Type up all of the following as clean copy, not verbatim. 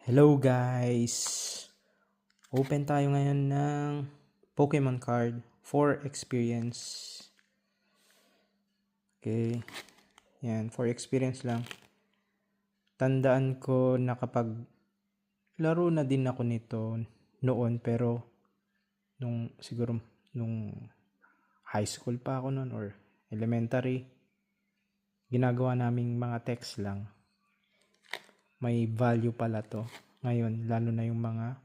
Hello guys! Open tayo ngayon ng Pokemon card for experience. Okay. Yan, for experience lang. Tandaan ko na kapag laro na din ako nito noon, pero siguro nung high school pa ako noon or elementary, ginagawa naming mga text lang. May value pala to. Ngayon, lalo na yung mga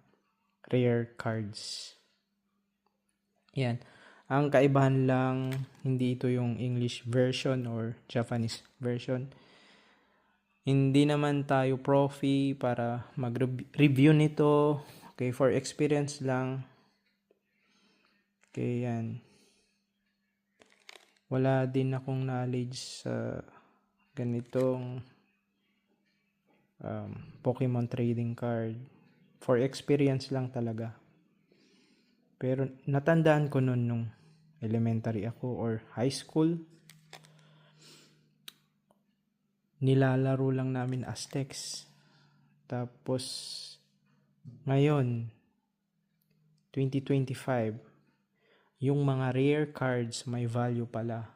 rare cards. Yan. Ang kaibahan lang, hindi ito yung English version or Japanese version. Hindi naman tayo profi para mag-review nito. Okay, for experience lang. Okay, yan. Wala din akong knowledge sa ganitong Pokemon trading card. For experience lang talaga. Pero natandaan ko noon nung elementary ako or high school, nilalaro lang namin Aztecs. Tapos ngayon 2025, yung mga rare cards may value pala.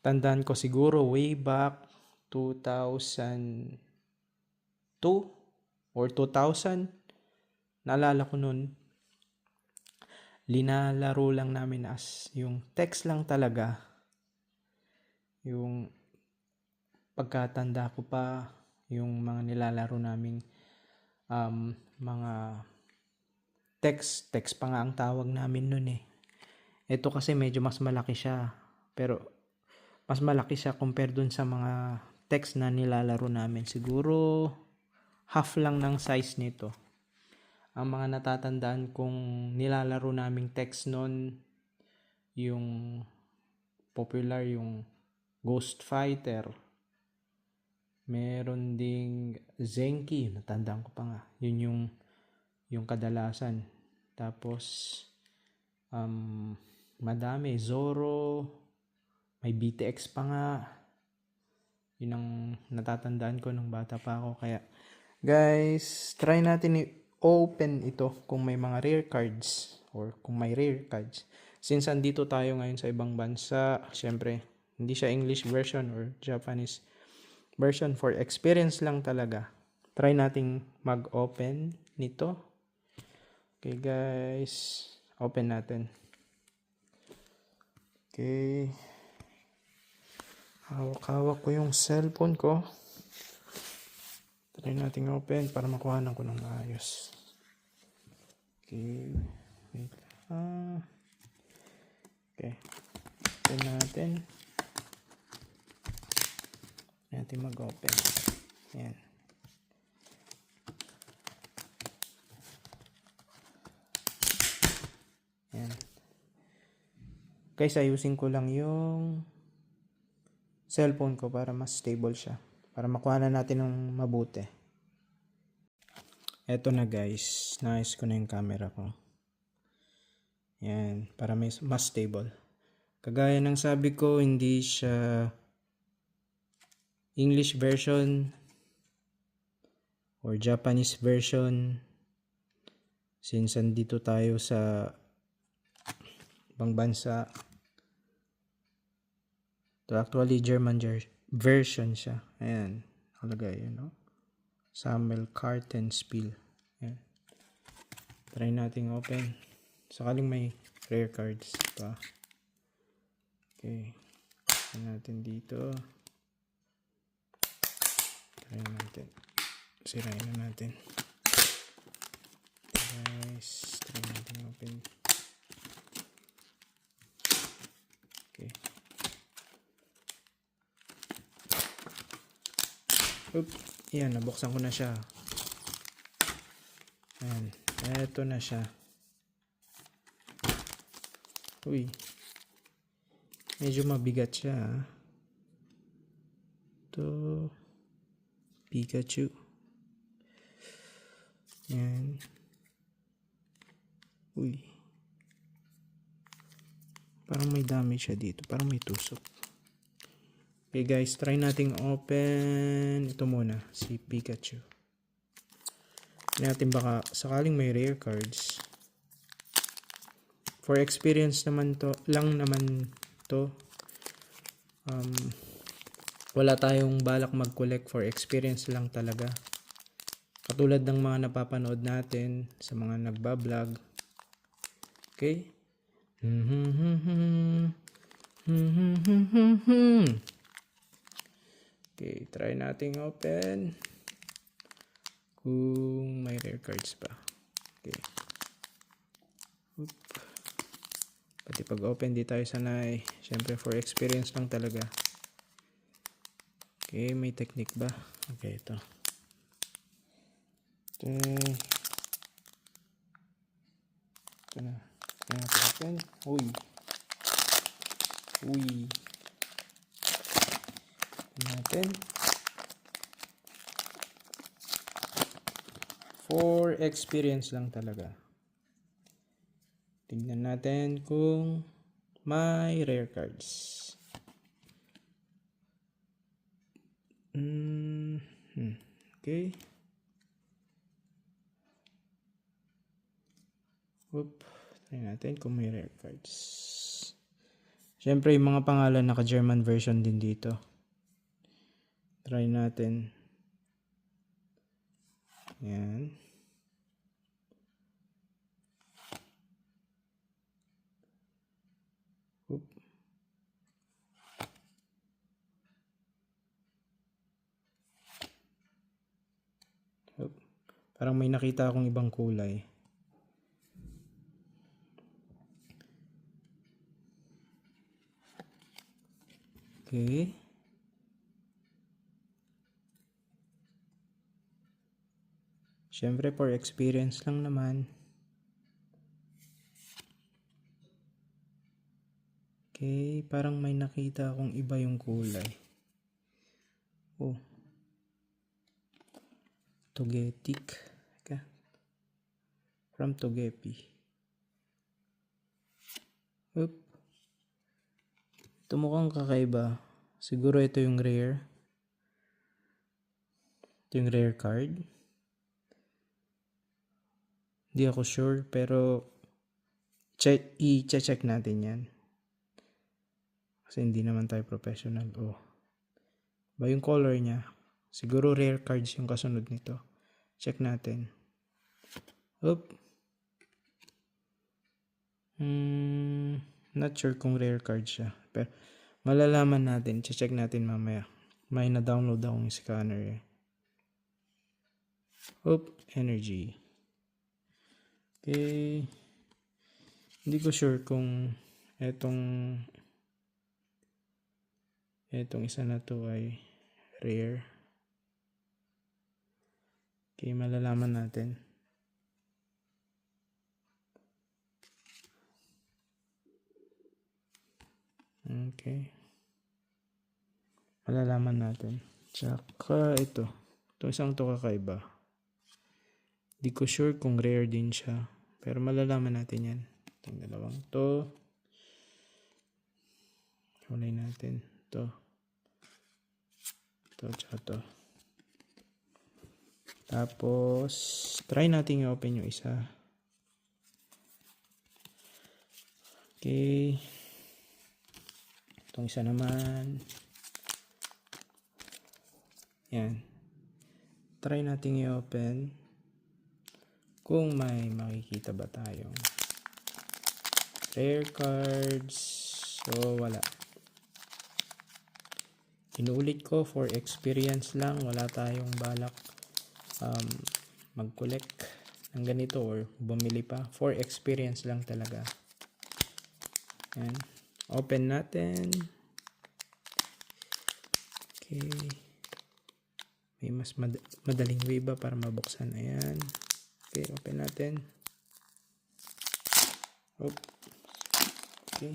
Tandaan ko siguro way back 2002 or 2000, naalala ko noon, linalaro lang namin as yung text lang talaga. Yung pagkatanda ko pa, yung mga nilalaro naming mga text pa nga ang tawag namin nun eh. Ito kasi medyo mas malaki siya, pero mas malaki siya compare dun sa mga text na nilalaro namin. Siguro half lang ng size nito. Ang mga natatandaan kong nilalaro naming text nun, yung popular yung Ghost Fighter. Meron ding Zenki, natandaan ko pa nga. Yun yung kadalasan. Tapos madami, Zoro, may BTX pa nga. Yun ang natatandaan ko nung bata pa ako. Kaya guys, try natin i-open ito kung may mga rare cards or kung may rare cards. Since andito tayo ngayon sa ibang bansa, syempre hindi siya English version or Japanese version, for experience lang talaga. Try nating mag-open nito. Okay guys, open natin. Okay. Hawak-hawak ko yung cellphone ko. Try nating open para makuhanan ko ng maayos. Okay. Wait. Okay. Open natin. Natin mag-open. Ayan. Ayan. Guys, ayusin ko lang yung cellphone ko para mas stable siya. Para makuha na natin ng mabuti. Eto na guys. Naayos ko na yung camera ko. Ayan. Para mas stable. Kagaya ng sabi ko, hindi siya English version or Japanese version. Since andito tayo sa ibang bansa, ito actually German version siya. Ayan, nakalagay yun, no? Samuel Kartenspiel. Ayan. Try nating open. Sakaling may rare cards pa. Okay. Try natin dito. Try natin. Sirain na natin. Guys, try natin open. Okay. Oops. Ayan, nabuksan ko na siya. Ayan. Eto na siya. Uy. Medyo mabigat siya. Ito. Pikachu. Ayan. Uy. Parang may damage siya dito. Parang may tusok. Okay guys, try nating open. Ito muna, si Pikachu. Tingnan natin baka sakaling may rare cards. For experience naman to, lang naman to. Wala tayong balak mag-collect, for experience lang talaga. Katulad ng mga napapanood natin sa mga nagbablog. Okay? Okay, try nating open. Kung may rare cards pa. Okay. Oop. Pati pag open di tayo sanay. Siyempre for experience lang talaga. Okay, may technique ba? Okay, ito. Okay. Ito na. Kaya natin open. Uy. Ito natin. For experience lang talaga. Tingnan natin kung may rare cards. Okay. Tingnan natin kung may rare cards. Siyempre, yung mga pangalan naka-German version din dito. Try natin. Yan. Oop. Oop. Parang may nakita akong ibang kulay. Okay. Siyempre, for experience lang naman. Okay, parang may nakita akong iba yung kulay. Oh. Togetic. Okay. From Togepi. Oop. Ito mukhang kakaiba. Siguro ito yung rare. Ito yung rare card. Hindi ako sure, pero i-check natin yan. Kasi hindi naman tayo professional. Oh. Ba yung color niya? Siguro rare cards yung kasunod nito. Check natin. Oop. Not sure kung rare card siya. Pero malalaman natin. Check natin mamaya. May na-download akong scanner eh. Oop. Energy. Okay. Hindi ko sure kung etong isa na to ay rare. Okay, malalaman natin. Okay. Malalaman natin. Tsaka ito. Ito isang to kakaiba. Di ko sure kung rare din siya. Pero malalaman natin yan. Itong dalawang to. Hulay natin. To. To, tsaka to. Tapos, try natin i-open yung isa. Okay. Itong isa naman. Yan. Try natin i-open. Kung may makikita ba tayong rare cards. So, wala. Inuulit ko, for experience lang. Wala tayong balak mag-collect ng ganito or bumili pa. For experience lang talaga. Yan. Open natin. Okay. May mas madaling way ba para mabuksan? Ayan. Okay, open natin. Oop. Okay.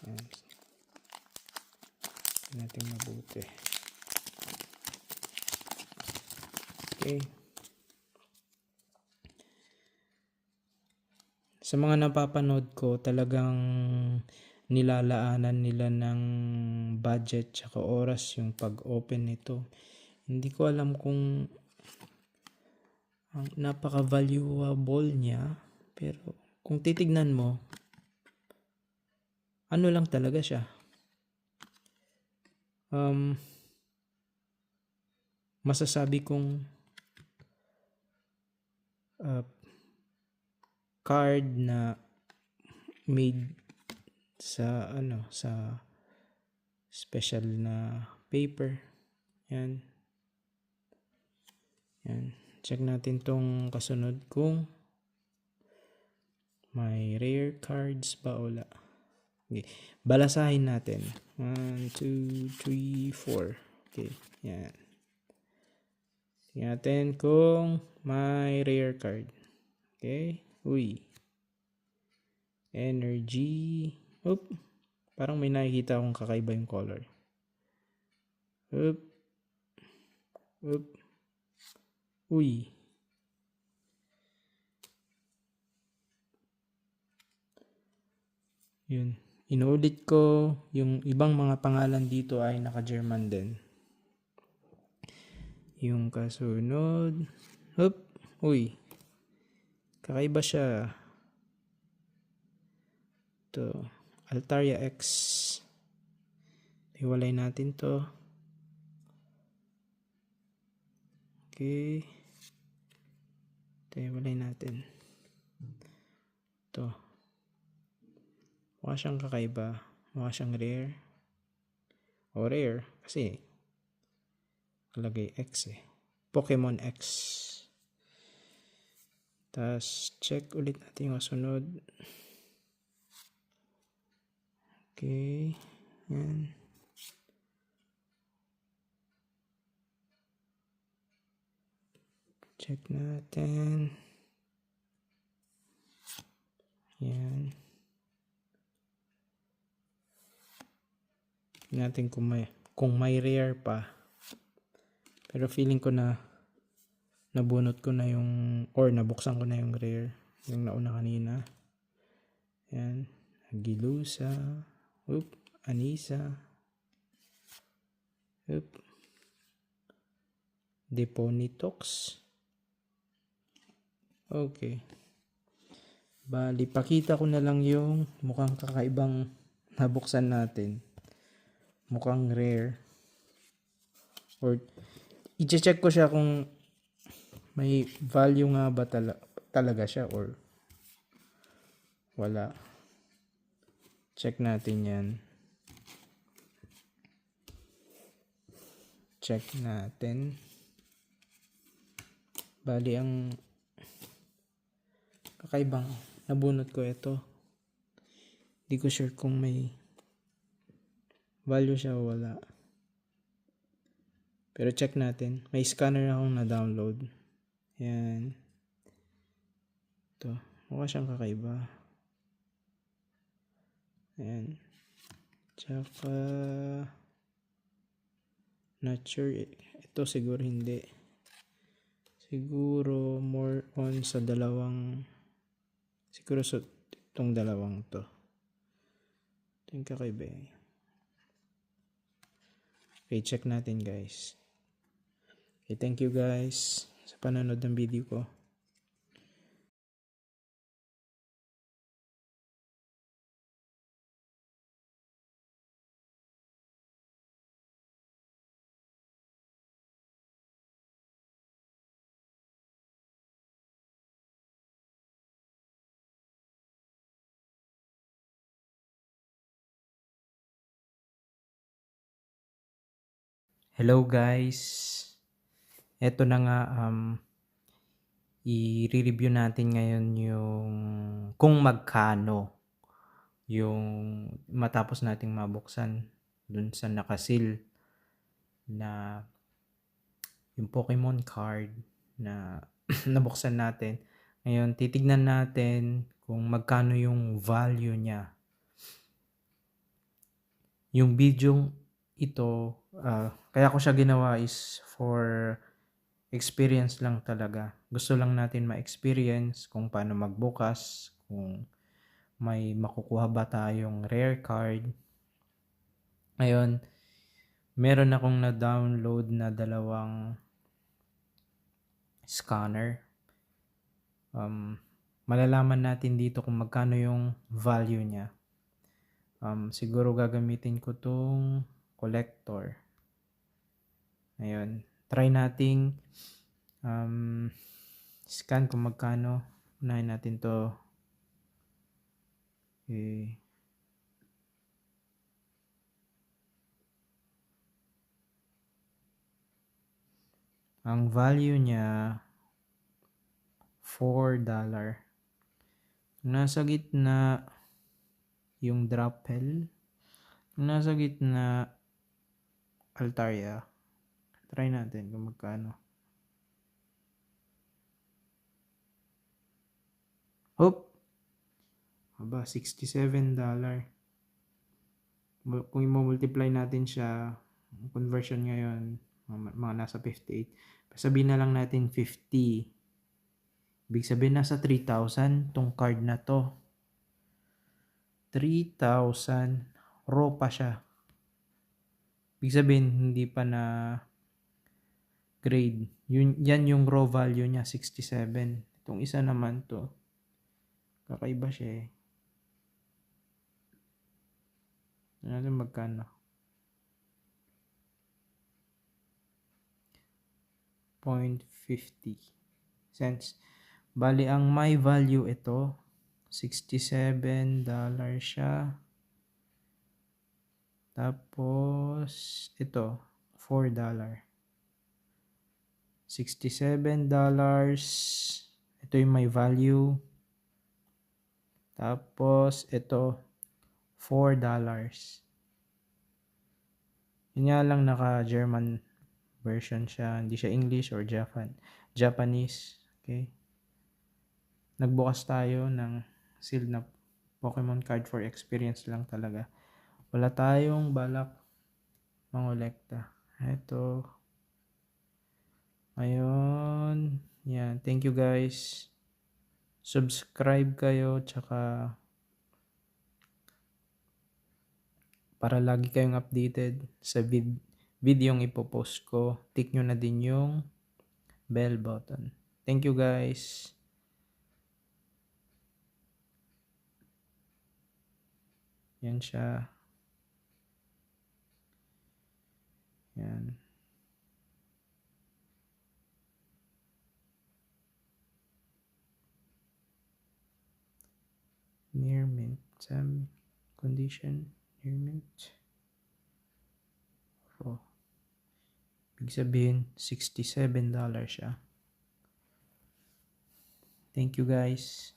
Ayan. Natin mabuti. Okay. Sa mga napapanood ko, talagang nilalaanan nila ng budget tsaka oras yung pag-open nito. Hindi ko alam kung ang napaka-valuable niya. Pero kung titignan mo, ano lang talaga siya. Masasabi kong card na made sa sa special na paper. Yan. Check natin tong kasunod kung may rare cards ba o wala. Okay. Balasahin natin. 1, 2, 3, 4. Okay. Yan. Tingnan natin kung may rare card. Okay. Uy. Energy. Oop. Parang may nakikita akong kakaiba yung color. Oop. Oop. Uy. Yun. Inuulit ko, yung ibang mga pangalan dito ay naka-German din. Yung kasunod. Oop. Uy. Kakaiba siya. Ito. Altaria X. Hiwalay natin to. Okay. Ito, hiwalay natin. Ito. Mukha siyang kakaiba. Mukha siyang rare. O rare. Kasi kalagay X eh. Pokemon X. Tapos check ulit natin yung kasunod. Okay. Yan. Check natin. Yan. Natin kung may rare pa. Pero feeling ko na nabunot ko na yung or nabuksan ko na yung rare. Yung nauna kanina. Yan. Agilusa. Oop. Anisa. Oop. Deponitox. Okay. Bali, pakita ko na lang yung mukhang kakaibang nabuksan natin. Mukhang rare. Or, i-check ko siya kung may value nga ba talaga siya or wala. Check natin yan. Check natin. Bali, ang kakaibang nabunot ko ito. Di ko sure kung may value siya o wala. Pero check natin. May scanner akong na-download. Yan. Ito. Mukha siyang kakaiba. Ayan. Tsaka not sure. Ito siguro hindi. Siguro more on sa dalawang siguro sa itong dalawang to. Ito yung kakaiba eh. Okay, check natin guys. Okay, thank you guys sa panonood ng video ko. Hello guys. Ito na nga i-review natin ngayon yung kung magkano yung matapos nating mabuksan dun sa nakasil na yung Pokemon card na nabuksan natin. Ngayon, titignan natin kung magkano yung value niya. Yung video ito, kaya ko siya ginawa is for experience lang talaga. Gusto lang natin ma-experience kung paano magbukas, kung may makukuha ba tayong rare card. Ngayon, meron akong na-download na dalawang scanner. Malalaman natin dito kung magkano yung value niya. Siguro gagamitin ko tong collector. Ayun. Try nating scan kung magkano. Unahin natin to. Okay. Ang value niya $4. Nasa gitna yung Drapel. Nasa gitna Altaria. Try natin kung magkano. Hop! Aba, $67. Kung i-multiply natin siya, conversion ngayon, mga nasa 58. Sabihin na lang natin 50. Ibig sabihin nasa 3,000 tong card na to. 3,000. Raw pa siya. Ibig sabihin, hindi pa na grade. Yan yung raw value niya, 67. Itong isa naman to. Kakaiba siya eh. Ano magkano? 0.50 cents. Bali, ang my value ito, $67 siya. Tapos, ito, $4. $67. Ito yung my value. Tapos, ito, $4. Yun nga lang naka-German version siya. Hindi siya English or Japanese. Okay. Nagbukas tayo ng sealed na Pokemon card for experience lang talaga. Wala tayong balak mangolekta. Ito. Ayun. Yan. Thank you guys. Subscribe kayo. Tsaka para lagi kayong updated sa videong ipopost ko. Tick nyo na din yung bell button. Thank you guys. Yan siya. Yan. Near mint. Condition. Near mint. Oh. Ibig sabihin, $67 siya. Thank you guys.